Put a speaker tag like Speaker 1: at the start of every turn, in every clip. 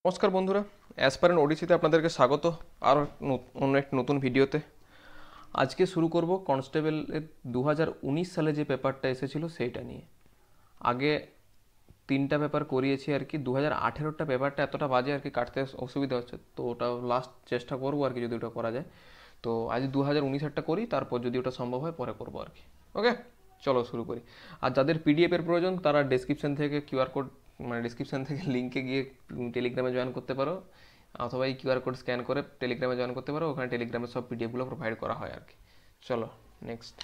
Speaker 1: নমস্কার বন্ধুরা, অ্যাসপারেন্ট ওডিসিতে আপনাদেরকে স্বাগত। আর অন্য এক নতুন ভিডিওতে আজকে শুরু করব কনস্টেবলের 2019 সালে যে পেপারটা এসেছিল সেইটা নিয়ে। আগে তিনটা পেপার করিয়েছি আর কি। 2018টা পেপারটা এতটা বাজে আর কি, কাটতে অসুবিধা হচ্ছে, তো ওটা লাস্ট চেষ্টা করবো আর কি, যদি ওটা করা যায়। তো আজ 2019এরটা করি, তারপর যদি ওটা সম্ভব হয় পরে করবো আর কি। ওকে, চলো শুরু করি। আর যাদের পিডিএফের প্রয়োজন তারা ডেসক্রিপশন থেকে কিউআর কোড, মানে ডিসক্রিপশন থেকে লিঙ্কে গিয়ে টেলিগ্রামে জয়েন করতে পারো, অথবা এই কিউআর কোড স্ক্যান করে টেলিগ্রামে জয়েন করতে পারো। ওখানে টেলিগ্রামে সব পিডিএফগুলো প্রোভাইড করা হয় আর কি। চলো নেক্সট,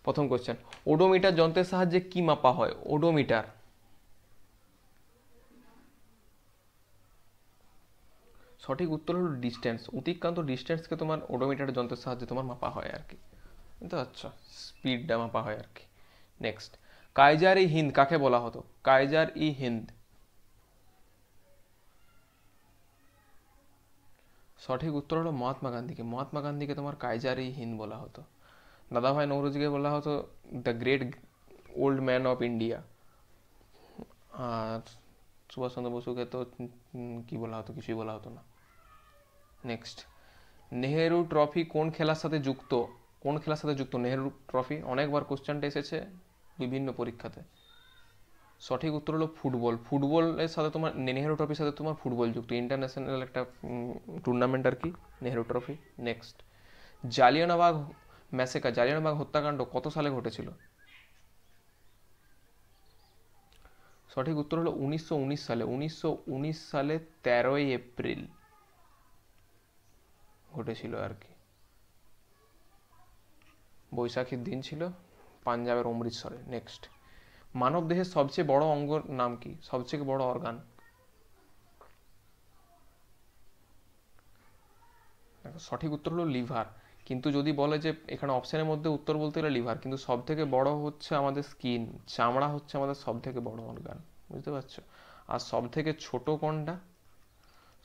Speaker 1: প্রথম কোশ্চেন। ওডোমিটার যন্ত্রের সাহায্যে কি মাপা হয়? ওডোমিটার সঠিক উত্তর হলো ডিস্টেন্স। অতিক্রান্ত ডিস্টেন্সকে তোমার ওডোমিটার যন্ত্রের সাহায্যে তোমার মাপা হয় আর কি। বুঝতে পারছো? স্পিডটা মাপা হয় আর কি। নেক্সট, কাইজার ই হিন্দ কাকে বলা হতো? কাইজার ই হিন্দ সঠিক উত্তর হলো মহাত্মা গান্ধীকে। মহাত্মা গান্ধীকে তোমার কাইজার ই হিন্দ বলা হতো। দাদাভাই নৌরোজিকে বলা হতো the great old man of India. আর সুভাষচন্দ্র বসুকে তো কি বলা হতো? কিছুই বলা হতো না। নেক্সট, নেহেরু ট্রফি কোন খেলার সাথে যুক্ত? কোন খেলার সাথে যুক্ত নেহেরু ট্রফি? অনেকবার কোশ্চেনটা এসেছে বিভিন্ন পরীক্ষাতে। সঠিক উত্তর হলো ফুটবল। ফুটবলের সাথে তোমার নেহেরু ট্রফির সাথে তোমার ফুটবল যুক্ত, ইন্টারন্যাশনাল একটা টুর্নামেন্ট আর কি, Nehru trophy. Next, Jallianwala Bagh massacre, Jallianwala Bagh হত্যাকাণ্ড কত সালে ঘটেছিল? সঠিক উত্তর হলো 1919 সালে। 1919 সালে 13ই এপ্রিল ঘটেছিল আর কি। বৈশাখীর দিন ছিল, পাঞ্জাবের অমৃতসরে। নেক্সট, মানব দেহের সবচেয়ে বড় অঙ্গর নাম কি? সবচেয়ে বড় অর্গান? সঠিক উত্তর হলো লিভার। কিন্তু যদি বলে যে এখানে অপশনের মধ্যে উত্তর বলতে গেলে লিভার, কিন্তু সব থেকে বড় হচ্ছে আমাদের স্কিন, চামড়া হচ্ছে আমাদের সব থেকে বড় অর্গান। বুঝতে পারছো? আর সব থেকে ছোট কোনটা?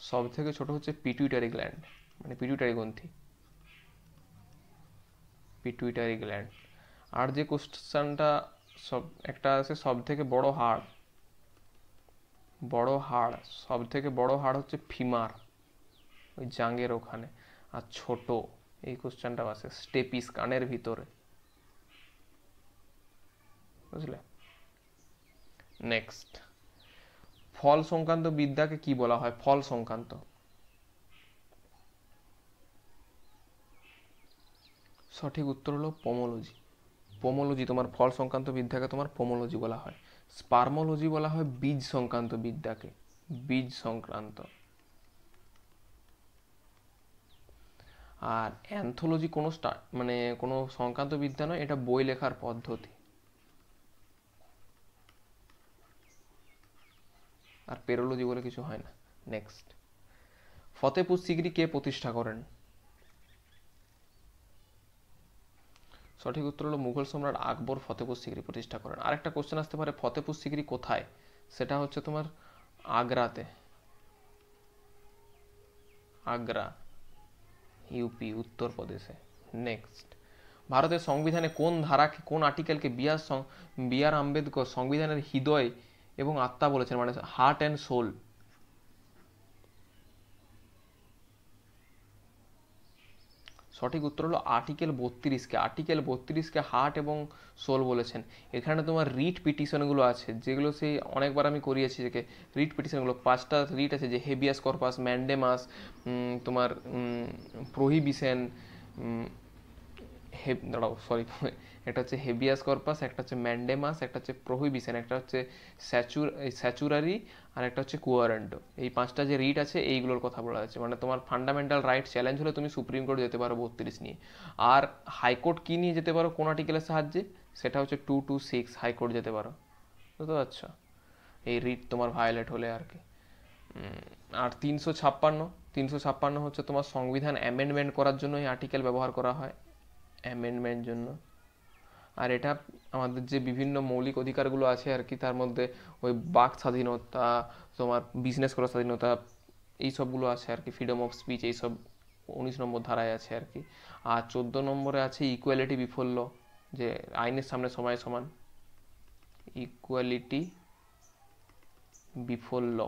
Speaker 1: সব থেকে ছোট হচ্ছে পিটুইটারি গ্ল্যান্ড, মানে পিটুইটারি গ্রন্থি, পিটুইটারি গ্ল্যান্ড। আর যে কোশ্চেনটা সব একটা আছে, সব থেকে বড় হাড়, বড় হাড়, সব থেকে বড় হাড় হচ্ছে ফিমার, ওই জাঙ্গের ওখানে। আর ছোট, এই কোশ্চেনটা আছে স্টেপিস, কানের ভিতরে। বুঝলে? নেক্সট, ফল সংক্রান্ত বিদ্যাকে কি বলা হয়? ফল সংক্রান্ত সঠিক উত্তর হলো পোমোলজি। পোমোলজি তোমার ফল সংক্রান্ত বিদ্যাকে তোমার পোমোলজি বলা হয়। স্পার্মোলজি বলা হয় বীজ সংক্রান্ত বিদ্যাকে, বীজ সংক্রান্ত। আর অ্যান্থোলজি কোনো মানে কোনো সংক্রান্ত বিদ্যা নয়, এটা বই লেখার পদ্ধতি। আর পেরোলজি বলে কিছু হয় না। নেক্সট, ফতেপুর সিকরি কে প্রতিষ্ঠা করেন? সঠিক উত্তর হলো মুঘল সম্রাট আকবর ফতেপুর সিকরি প্রতিষ্ঠা করেন। আরেকটা কোশ্চেন আসতে পারে, ফতেপুর সিকরি কোথায়? সেটা হচ্ছে তোমার আগ্রাতে, আগ্রা, ইউপি, উত্তরপ্রদেশে। নেক্সট, ভারতের সংবিধানে কোন ধারাকে, কোন আর্টিকেলকে বি আর আম্বেদকর সংবিধানের হৃদয় এবং আত্মা বলেছেন, মানে হার্ট অ্যান্ড সোল? সঠিক উত্তর হলো আর্টিকেল 32কে। আর্টিকেল 32কে হার্ট এবং সোল বলেছেন। এখানে তোমার রিট পিটিশনগুলো আছে, যেগুলো সেই অনেকবার আমি করিয়েছি, যে রিট পিটিশনগুলো 5টা রিট আছে, যে হেবিয়াস কর্পাস, ম্যান্ডেমাস, তোমার প্রহিবিশন, দাঁড়াও সরি, একটা হচ্ছে হেবিয়াস কর্পাস, একটা হচ্ছে ম্যান্ডেমাস, একটা হচ্ছে প্রহিবিশন, একটা হচ্ছে স্যাচুরারি, আর একটা হচ্ছে কুয়ারেন্টো। এই 5টা যে রিট আছে এইগুলোর কথা বলা হয়েছে। মানে তোমার ফান্ডামেন্টাল রাইট চ্যালেঞ্জ হলে তুমি সুপ্রিম কোর্ট যেতে পারো 32 নিয়ে। আর হাইকোর্ট কি নিয়ে যেতে পারো কোন আর্টিকেলের সাহায্যে? সেটা হচ্ছে 226, হাইকোর্ট যেতে পারো। বুঝতে পারছো? এই রিট তোমার ভায়োলেট হলে আর কি। আর 356, 356 হচ্ছে তোমার সংবিধান অ্যামেন্ডমেন্ট করার জন্য এই আর্টিকেল ব্যবহার করা হয়, অ্যামেন্ডমেন্ট জন্য। আর এটা আমাদের যে বিভিন্ন মৌলিক অধিকারগুলো আছে আর কি, তার মধ্যে ওই বাক স্বাধীনতা, তোমার বিজনেস করার স্বাধীনতা, এই সবগুলো আছে আর কি, ফ্রিডম অফ স্পিচ, এইসব 19 নম্বর ধারায় আছে আর কি। আর 14 নম্বরে আছে ইকুয়ালিটি বিফোর ল, যে আইনের সামনে সবাই সমান, equality before law.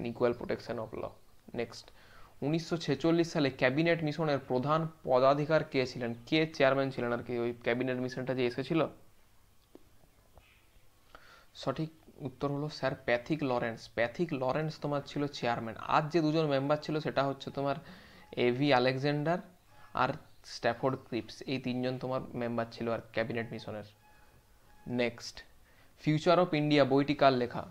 Speaker 1: And equal protection of law. Next, 1946 সালে ক্যাবিনেট মিশনের প্রধান পদাধিকার কে ছিলেন, কে চেয়ারম্যান ছিলেন আর কি ওই ক্যাবিনেট মিশনটা যে এসেছিল? সঠিক উত্তর হলো sir Pethick Lawrence. Pethick Lawrence তোমার ছিল চেয়ারম্যান। আর যে দুজন মেম্বার ছিল সেটা হচ্ছে তোমার এভি আলেকজান্ডার আর স্ট্যাফোর্ড ক্রিপস, এই তিনজন তোমার মেম্বার ছিল আর ক্যাবিনেট মিশনের। নেক্সট, ফিউচার অফ ইন্ডিয়া বইটি কার লেখা?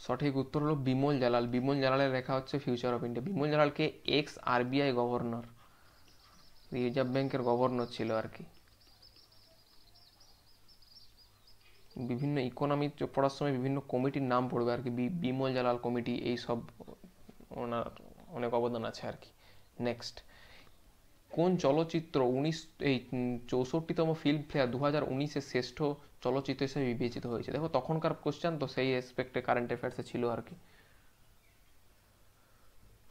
Speaker 1: সঠিক উত্তর হলো বিমল জালাল। বিমল জালালের লেখা হচ্ছে ফিউচার অফ ইন্ডিয়া। বিমল জালালকে এক্স আরবিআই গভর্নর, রিজার্ভ ব্যাংকের গভর্নর ছিল আর কি। বিভিন্ন ইকোনমি পড়ার সময় বিভিন্ন কমিটির নাম পড়বে আর কি, বিমল জালাল কমিটি, এই সব ওনার অনেক অবদান আছে আর কি। নেক্সট, কোন চলচ্চিত্র 64তম ফিল্মফেয়ার 2019-এর শ্রেষ্ঠ চলচ্চিত্র হিসেবে বিবেচিত হয়েছে? দেখো তখনকার কোশ্চেন তো সেই এসপেক্টে কারেন্ট অ্যাফেয়ার্সে ছিল আর কি।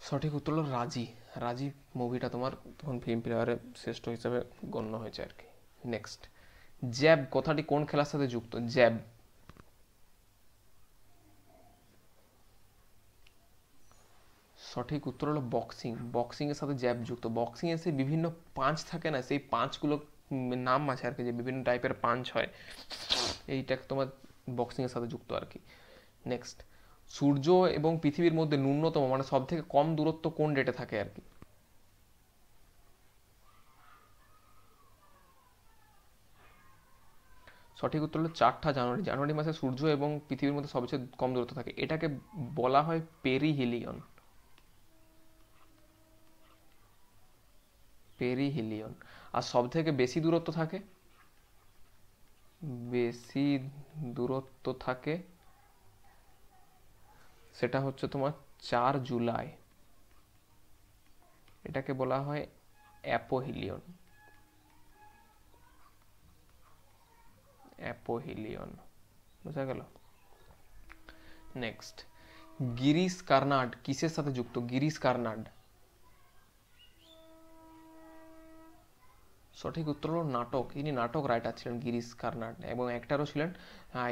Speaker 1: সঠিক উত্তর হলো রাজি। রাজি মুভিটা তোমার তখন ফিল্মফেয়ারে শ্রেষ্ঠ হিসেবে গণ্য হয়েছে আর কি। নেক্সট, জ্যাব কথাটি কোন খেলার সাথে যুক্ত? জ্যাব, সঠিক উত্তর হলো বক্সিং। বক্সিং এর সাথে জ্যাব যুক্ত। বক্সিং এর সেই বিভিন্ন পাঁচ থাকে না, সেই পাঁচগুলো নাম আছে আর কি, যে বিভিন্ন টাইপের পাঞ্চ হয়, এইটা তোমার বক্সিং এর সাথে যুক্ত আর কি। নেক্সট, সূর্য এবং পৃথিবীর মধ্যে ন্যূনতম মানে সব থেকে কম দূরত্ব কোন ডেটে থাকে আর কি? সঠিক উত্তর হলো 4ঠা জানুয়ারি। জানুয়ারি মাসে সূর্য এবং পৃথিবীর মধ্যে সবচেয়ে কম দূরত্ব থাকে, এটাকে বলা হয় পেরিহিলিয়ন। পেরিহিলিয়ন। আর সব থেকে বেশি দূরত্ব থাকে, বেশি দূরত্ব থাকে সেটা হচ্ছে তোমার 4 জুলাই, এটাকে বলা হয় অ্যাপোহিলিয়ন। অ্যাপোহিলিয়ন, বোঝা গেল? নেক্সট, গিরিশ কার্নাড কিসের সাথে যুক্ত? গিরিশ কার্নাড, সঠিক উত্তর হলো নাটক। ইনি নাটক রাইটার ছিলেন গিরিশ কার্নাড, এবং অ্যাক্টারও ছিলেন।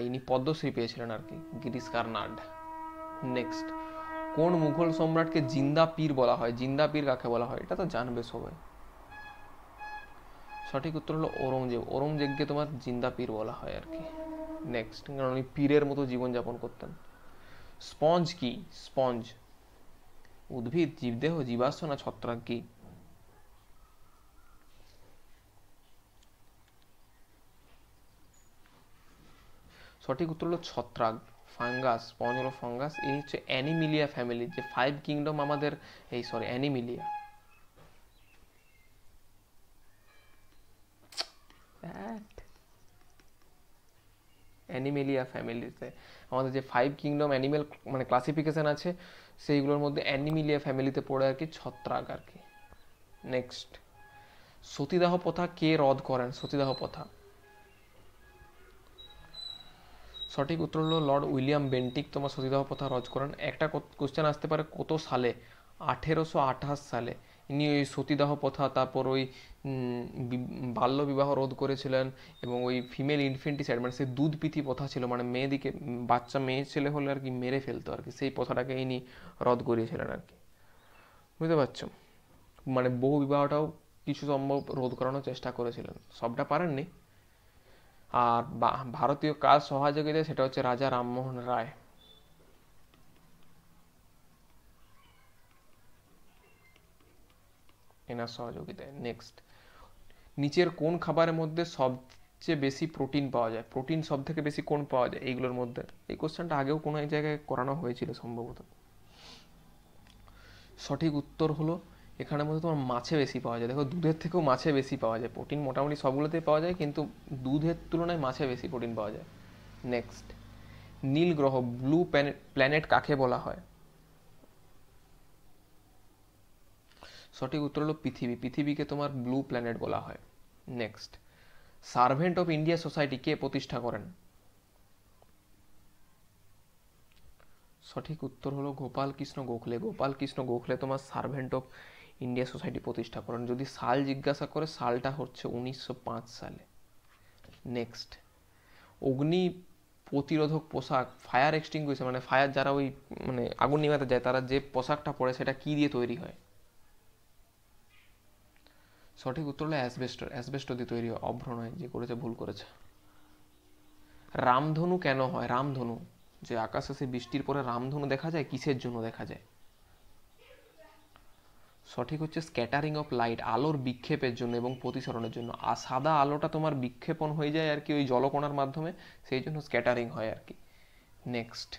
Speaker 1: ইনি পদ্মশ্রী পেয়েছিলেন আর কি, গিরিশ কার্নাড। নেক্সট, কোন মুঘল সম্রাটকে জিন্দা পীর বলা হয়? জিন্দা পীর কাকে বলা হয়, এটা তো জানবে সবাই। সঠিক উত্তর হলো ঔরঙ্গজেব। ঔরঙ্গজেবকে তোমার জিন্দা পীর বলা হয় আর কি। নেক্সট, কারণ উনি পীরের মতো জীবনযাপন করতেন। স্পঞ্জ কি? স্পঞ্জ উদ্ভিদ, জীবদেহ, জীবাশ্ম না ছত্রাক কি? সঠিক উত্তর হলো ছত্রাক, ফাঙ্গাস। স্পঞ্জ হলো ফাঙ্গাস। এই হচ্ছে অ্যানিমিলিয়া ফ্যামিলি, যে 5 কিংডম আমাদের, এই সরি অ্যানিমিলিয়া। অ্যানিমেলিয়া ফ্যামিলিতে আমাদের যে 5 কিংডম অ্যানিমেল মানে ক্লাসিফিকেশন আছে, সেইগুলোর মধ্যে অ্যানিমিলিয়া ফ্যামিলিতে পড়ে আর কি ছত্রাক আর কি। নেক্সট, সতীদাহ প্রথা কে রদ করেন? সতীদাহ প্রথা, সঠিক উত্তর হলো লর্ড উইলিয়াম বেন্টিক তোমার সতীদাহ প্রথা রদ করেন। একটা কোশ্চেন আসতে পারে কত সালে? 1828 সালে ইনি ওই সতীদাহ প্রথা, তারপর ওই বাল্য বিবাহ রোধ করেছিলেন, এবং ওই ফিমেল ইনফেন্টিসাইড মানে সেই দুধ পিথি প্রথা ছিল, মানে মেয়েদিকে বাচ্চা মেয়ে ছেলে হলে আর কি মেরে ফেলতো আর কি, সেই প্রথাটাকে ইনি রদ করিয়েছিলেন আর কি। বুঝতে পারছো? মানে বহু বিবাহটাও কিছু সম্ভব রোধ করানোর চেষ্টা করেছিলেন, সবটা পারেননি। আর ভারতীয় কাজ সহযোগিতা সেটা হচ্ছে রাজা রামমোহন রায়, এনার সহযোগিতায়। নেক্সট, নিচের কোন খাবারের মধ্যে সবচেয়ে বেশি প্রোটিন পাওয়া যায়? প্রোটিন সব থেকে বেশি কোন পাওয়া যায় এইগুলোর মধ্যে? এই কোশ্চেনটা আগেও কোনো এক জায়গায় করানো হয়েছিল সম্ভবত। সঠিক উত্তর হলো এখানের মধ্যে তোমার মাছে বেশি পাওয়া যায়। দেখো দুধের থেকেও মাছে বেশি পাওয়া যায় প্রোটিন, মোটামুটি সবগুলোতেই পাওয়া যায়, কিন্তু দুধের তুলনায় মাছে বেশি প্রোটিন পাওয়া যায়। নেক্সট, নীল গ্রহ ব্লু প্ল্যানেট কাকে বলা হয়? সঠিক উত্তর হলো পৃথিবী। পৃথিবীকে তোমার ব্লু প্ল্যানেট বলা হয়। Next, servant of India society কে প্রতিষ্ঠা করেন? সঠিক উত্তর হলো গোপাল কৃষ্ণ গোখলে। গোপাল কৃষ্ণ গোখলে তোমার সার্ভেন্ট অফ ইন্ডিয়া সোসাইটি প্রতিষ্ঠা করেন। যদি সাল জিজ্ঞাসা করে, সালটা হচ্ছে 1905 সালে। নেক্সট, অগ্নি প্রতিরোধক পোশাক, ফায়ার এক্সটিংগুইশার মানে ফায়ার যারা ওই মানে আগুন নিভাতে যায় তারা যে পোশাকটা পরে সেটা কি দিয়ে তৈরি হয়? সঠিক উত্তর হলো অ্যাসবেস্টর। অ্যাসবেস্টর দিয়ে তৈরি হয়। অভ্র নয়, যে করেছে ভুল করেছে। রামধনু কেন হয়? রামধনু, যে আকাশে সে বৃষ্টির পরে রামধনু দেখা যায়, কিসের জন্য দেখা যায়? সঠিক হচ্ছে স্ক্যাটারিং অফ লাইট, আলোর বিক্ষেপের জন্য এবং প্রতিসরণের জন্য। আর সাদা আলোটা তোমার বিক্ষেপণ হয়ে যায় আর কি ওই জলকণার মাধ্যমে, সেই জন্য স্ক্যাটারিং হয় আর কি। নেক্সট,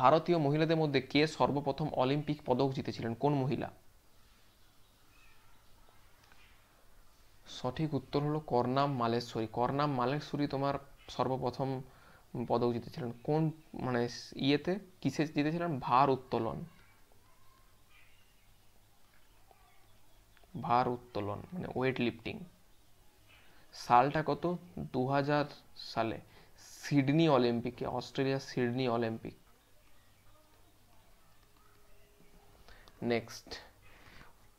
Speaker 1: ভারতীয় মহিলাদের মধ্যে কে সর্বপ্রথম অলিম্পিক পদক জিতেছিলেন? কোন মহিলা? সঠিক উত্তর হলো কর্নাম মালেশ্বরী। কর্নাম মালেশ্বরী তোমার সর্বপ্রথম পদক জিতেছিলেন। কোন মানে ইয়েতে, কিসে জিতেছিলেন? ভার উত্তোলন। ভার উত্তোলন মানে ওয়েট লিফটিং। সালটা কত? 2000 সালে সিডনি অলিম্পিকে, অস্ট্রেলিয়ার সিডনি অলিম্পিক। নেক্সট,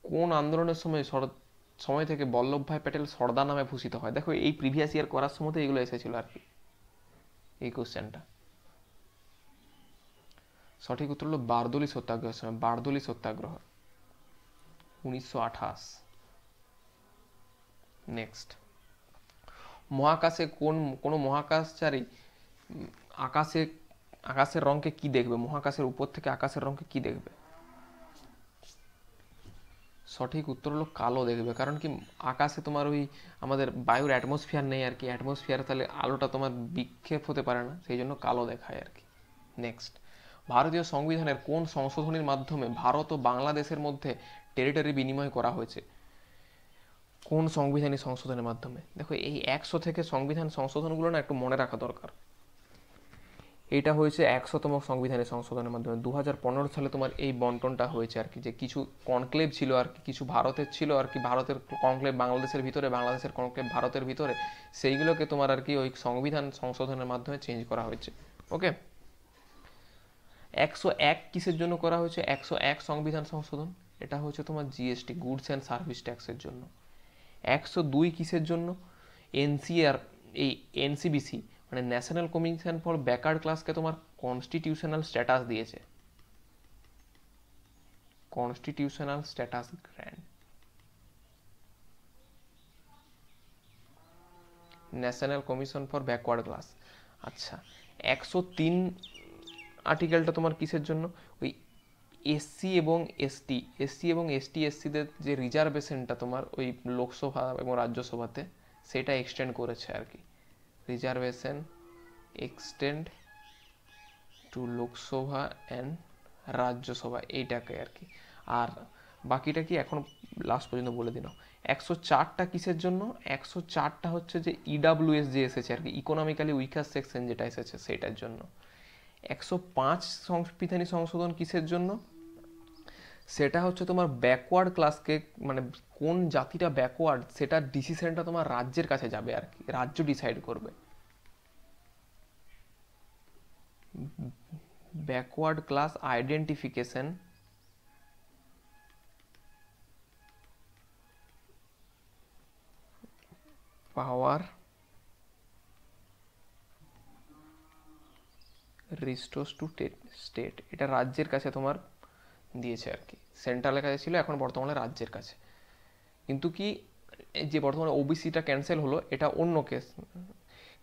Speaker 1: কোন আন্দোলনের সময় থেকে বল্লভভাই প্যাটেল সর্দার নামে ভূষিত হয়? দেখো এই প্রিভিয়াস ইয়ার করার সময় এগুলো এসেছিল আর কি, এই কোশ্চেনটা। সঠিক উত্তর হলো বারদৌলি সত্যাগ্রহের সময়। বারদৌলি সত্যাগ্রহ 1928। নেক্সট, মহাকাশে কোনো মহাকাশচারী আকাশে আকাশের রঙকে কি দেখবে? মহাকাশের উপর থেকে আকাশের রঙকে কি দেখবে? সঠিক উত্তর হলো কালো দেখবে। কারণ কি, আকাশে তোমার ওই আমাদের বায়ুর অ্যাটমসফিয়ার নেই আর কি, অ্যাটমসফিয়ারে তাহলে আলোটা তোমার বিক্ষেপ হতে পারে না, সেই জন্য কালো দেখায় আর কি। নেক্সট, ভারতীয় সংবিধানের কোন সংশোধনীর মাধ্যমে ভারত ও বাংলাদেশের মধ্যে টেরিটরি বিনিময় করা হয়েছে? কোন সংবিধানিক সংশোধনের মাধ্যমে? দেখো এই 100 থেকে সংবিধান সংশোধনগুলো না একটু মনে রাখা দরকার। এটা হয়েছে 100তম সংবিধানের সংশোধনের মাধ্যমে। 2015 সালে তোমার এই বন্টনটা হয়েছে আর কি, যে কিছু কনক্লেভ ছিল আর কি, কিছু ভারতের ছিল আর কি, ভারতের কনক্লেভ বাংলাদেশের ভিতরে, বাংলাদেশের কনক্লেভ ভারতের ভিতরে, সেইগুলোকে তোমার আর কি ওই সংবিধান সংশোধনের মাধ্যমে চেঞ্জ করা হয়েছে। ওকে, 101 কিসের জন্য করা হয়েছে? 101 সংবিধান সংশোধন, এটা হচ্ছে তোমার জিএসটি, গুডস অ্যান্ড সার্ভিস ট্যাক্সের জন্য। 102 কিসের জন্য? এনসিআর, এই এনসিবিসি মানে ন্যাশনাল কমিশন ফর ব্যাকওয়ার্ড ক্লাসকে তোমার কনস্টিটিউশনাল স্ট্যাটাস দিয়েছে। Constitutional status grant, national commission for backward class. আচ্ছা, 103 আর্টিকেলটা তোমার কিসের জন্য? ওই এসসি এবং এসটি এসসিদের যে রিজার্ভেশনটা তোমার ওই লোকসভা এবং রাজ্যসভাতে, সেটা এক্সটেন্ড করেছে আর কি। Reservation extend two Lok Sabha and Rajya Sabha, এইটাকে আর কি। আর বাকিটা কি এখন লাস্ট পর্যন্ত বলে দিলাম। 104টা কিসের জন্য? 104টা হচ্ছে যে ইডাব্লিউএস যে এসেছে আর কি, ইকোনমিক্যালি উইকার সেকশন যেটা এসেছে সেটার জন্য। 105 সংবিধানী সংশোধন কিসের জন্য? সেটা হচ্ছে তোমার ব্যাকওয়ার্ড ক্লাসকে, মানে কোন জাতিটা ব্যাকওয়ার্ড সেটার ডিসিশনটা তোমার রাজ্যের কাছে যাবে আর কি, রাজ্য ডিসাইড করবে। Backward class identification power restores to state, এটা রাজ্যের কাছে তোমার দিয়েছে আর কি। সেন্ট্রালের কাছে ছিল, এখন বর্তমানে রাজ্যের কাছে। কিন্তু কি, যে বর্তমানে ওবিসিটা ক্যান্সেল হলো, এটা অন্য কেস।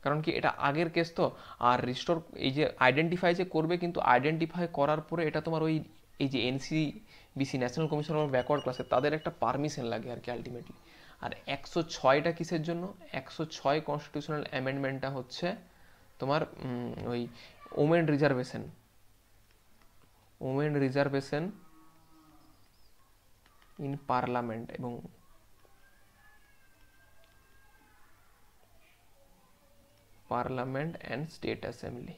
Speaker 1: কারণ কি, এটা আগের কেস তো। আর রিস্টোর এই যে আইডেন্টিফাই যে করবে, কিন্তু আইডেন্টিফাই করার পরে এটা তোমার ওই এই যে এনসিবিসি ন্যাশনাল কমিশন অফ ব্যাকওয়ার্ড ক্লাসে তাদের একটা পারমিশন লাগে আর কি আলটিমেটলি। আর 106টা কিসের জন্য? 106 কনস্টিটিউশনাল অ্যামেন্ডমেন্টটা হচ্ছে তোমার ওই women reservation, women reservation in parliament এবং পার্লামেন্ট অ্যান্ড স্টেট অ্যাসেম্বলি।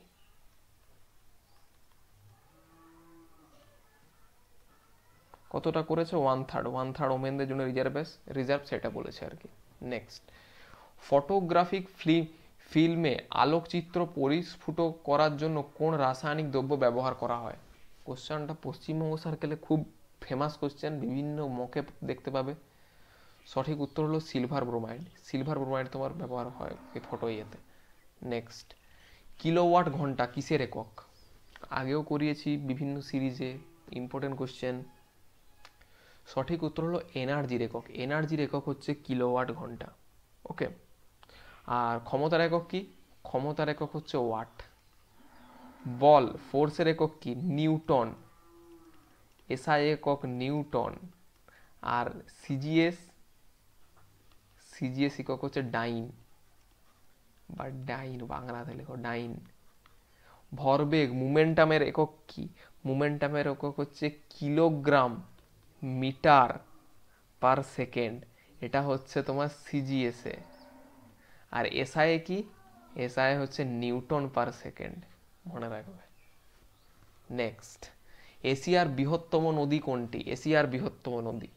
Speaker 1: কতটা করেছে? 1/3 ওমেনদের জন্য রিজার্ভ সেটা বলেছে আর কি। নেক্সট, ফটোগ্রাফিক ফিল্মে আলোকচিত্র পরিস্ফুট করার জন্য কোন রাসায়নিক দ্রব্য ব্যবহার করা হয়? কোশ্চেনটা পশ্চিমবঙ্গ সার্কেলে খুব ফেমাস কোশ্চেন, বিভিন্ন মকে দেখতে পাবে। সঠিক উত্তর হলো সিলভার ব্রোমাইড। সিলভার ব্রোমাইড তোমার ব্যবহার হয় এই ফটো ইয়েতে। নেক্সট, কিলোওয়াট ঘন্টা কিসের একক? আগেও করিয়েছি বিভিন্ন সিরিজে, ইম্পর্টেন্ট কোশ্চেন। সঠিক উত্তর হলো এনার্জির একক। এনার্জির একক হচ্ছে কিলোওয়াট ঘন্টা। ওকে, আর ক্ষমতার একক কি? ক্ষমতার একক হচ্ছে ওয়াট। বল ফোর্সের একক কি? নিউটন। এসআই একক নিউটন। আর সিজিএস একক হচ্ছে ডাইন, বা ডাইন বাংলাতে লেখো ডাইন। ভরবেগ মোমেন্টামের একক কি? মোমেন্টামের একক হচ্ছে কিলোগ্রাম মিটার পার সেকেন্ড। এটা হচ্ছে তোমার সিজিএসএ। আর এসআই কি? এসআই হচ্ছে নিউটন পার সেকেন্ড, মনে রাখবে। নেক্সট, এশিয়ার বৃহত্তম নদী কোনটি? এশিয়ার বৃহত্তম নদী,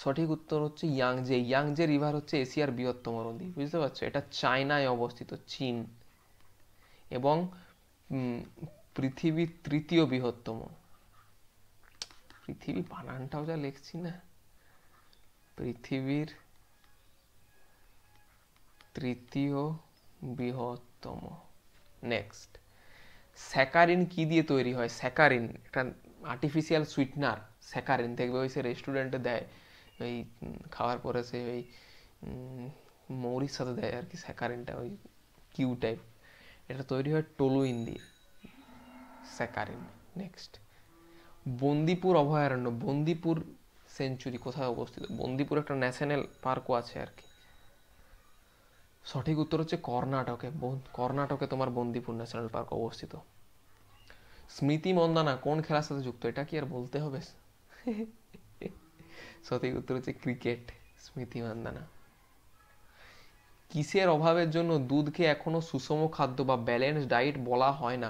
Speaker 1: সঠিক উত্তর হচ্ছে ইয়াংজে। ইয়াংজে রিভার হচ্ছে এশিয়ার বৃহত্তম নদী, বুঝতে পারছো? এটা চায়নায় অবস্থিত, চীন। এবং পৃথিবীর তৃতীয় বৃহত্তম, পৃথিবী বানানটাও যা লিখছি না, পৃথিবীর তৃতীয় বৃহত্তম। নেক্সট, স্যাকারিন কি দিয়ে তৈরি হয়? স্যাকারিন একটা আর্টিফিশিয়াল সুইটনার। স্যাকারিন দেখবে ওই সে রেস্টুরেন্টে দেয়, ওই খাওয়ার পরে সে ওই মৌরির সাথে দেয় আর কি, স্যাকারিনটা ওই কিউ টাইপ। এটা তৈরি হয় টলুইন দিয়ে, স্যাকারিন। নেক্সট, বন্দিপুর অভয়ারণ্য, বন্দিপুর সেঞ্চুরি কোথায় অবস্থিত? বন্দিপুর একটা ন্যাশনাল পার্কও আছে আর কি। সঠিক উত্তর হচ্ছে কর্ণাটকে। কর্ণাটকে তোমার বন্দিপুর ন্যাশনাল পার্ক অবস্থিত। স্মৃতি মন্দানা কোন খেলার সাথে যুক্ত? এটা কি আর বলতে হবে? সঠিক উত্তর হচ্ছে ক্রিকেট, স্মৃতি মন্দানা। কিসের অভাবের জন্য দুধকে এখনো সুষম খাদ্য বা ব্যালেন্স ডায়েট বলা হয় না?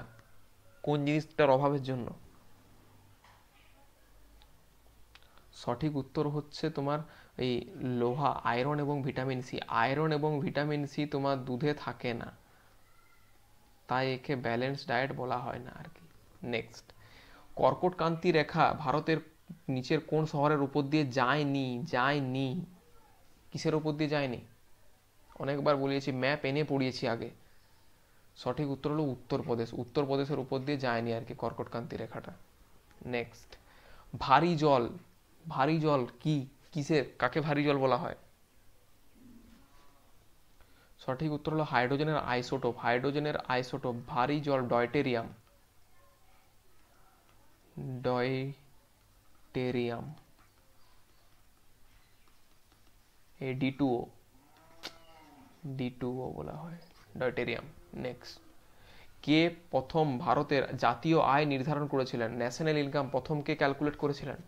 Speaker 1: কোন জিনিসটার অভাবের জন্য? সঠিক উত্তর হচ্ছে তোমার এই লোহা, আয়রন এবং ভিটামিন সি। আয়রন এবং ভিটামিন সি তোমার দুধে থাকে না, তাই একে ব্যালেন্স ডায়েট বলা হয় না আর কি। নেক্সট, কর্কটক্রান্তি রেখা ভারতের নিচের কোন শহরের উপর দিয়ে যায়নি? কিসের উপর দিয়ে যায়নি? অনেকবার বলিয়েছি, ম্যাপ এনে পড়িয়েছি আগে। সঠিক উত্তর হলো উত্তরপ্রদেশ। উত্তরপ্রদেশের উপর দিয়ে যায়নি আর কি কর্কটক্রান্তি রেখাটা। নেক্সট, ভারী জল। ভারী জল কি? কিসের, কাকে ভারী জল বলা হয়? সঠিক উত্তর হলো হাইড্রোজেনের আইসোটোপ। হাইড্রোজেনের আইসোটোপ ভারী জল ডয়টেরিয়াম। ডয়টেরিয়াম D2O, D2O বলা হয়, ডয়টেরিয়াম। নেক্সট, কে প্রথম ভারতের জাতীয় আয় নির্ধারণ করেছিলেন? ন্যাশনাল ইনকাম প্রথম কে ক্যালকুলেট করেছিলেন?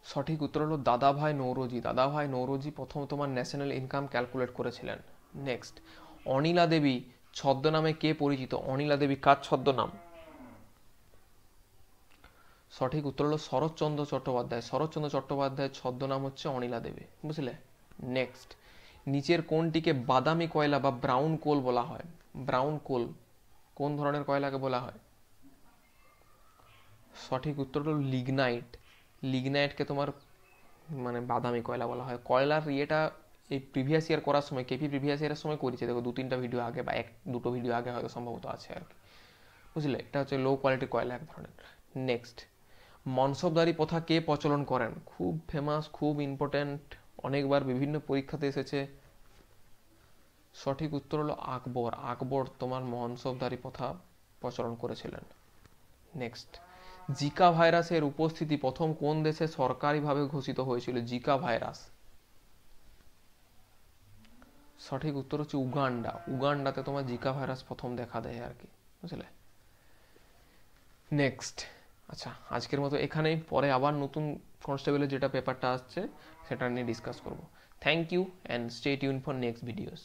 Speaker 1: সঠিক উত্তর হলো দাদাভাই নৌরোজি। দাদাভাই নৌরোজি প্রথম তোমার ন্যাশনাল ইনকাম ক্যালকুলেট করেছিলেন। নেক্সট, অনিলা দেবী ছদ্মনামে কে পরিচিত? অনিলা দেবী কার ছদ্মনাম? সঠিক উত্তর হলো শরৎচন্দ্র চট্টোপাধ্যায়। শরৎচন্দ্র চট্টোপাধ্যায়ের ছদ্মনাম হচ্ছে অনিলা দেবী, বুঝলে? নেক্সট, নিচের কোনটিকে বাদামি কয়লা বা ব্রাউন কোল বলা হয়? ব্রাউন কোল কোন ধরনের কয়লাকে বলা হয়? সঠিক উত্তর হলো লিগনাইট। লিগনাইটকে তোমার মানে বাদামি কয়লা বলা হয়। কয়লার ইয়েটা এই প্রিভিয়াস ইয়ার করার সময়, কেপি প্রিভিয়াস ইয়ারের সময় করেছে, দেখো 2-3টা ভিডিও আগে বা 1-2টো ভিডিও আগে হয়তো সম্ভবত আছে আর কি, বুঝলে? এটা হচ্ছে লো কোয়ালিটির কয়লা এক ধরনের। নেক্সট, মনসবদারি প্রথা কে প্রচলন করেন? খুব ফেমাস, খুব ইম্পর্টেন্ট, অনেকবার বিভিন্ন পরীক্ষাতে এসেছে। সঠিক উত্তর হলো আকবর। আকবর তোমার মনসবদারি প্রথা প্রচলন করেছিলেন। নেক্সট, জিকা ভাইরাসের উপস্থিতি প্রথম কোন দেশে সরকারিভাবে ঘোষিত হয়েছিল? জিকা ভাইরাস, সঠিক উত্তর হচ্ছে উগান্ডা। উগান্ডাতে তোমার জিকা ভাইরাস প্রথম দেখা দেয় আর কি, বুঝলে? নেক্সট, আচ্ছা আজকের মতো এখানেই, পরে আবার নতুন কনস্টেবলের যেটা পেপারটা আসছে সেটা নিয়ে ডিসকাস করব। Thank you and stay tune for next videos.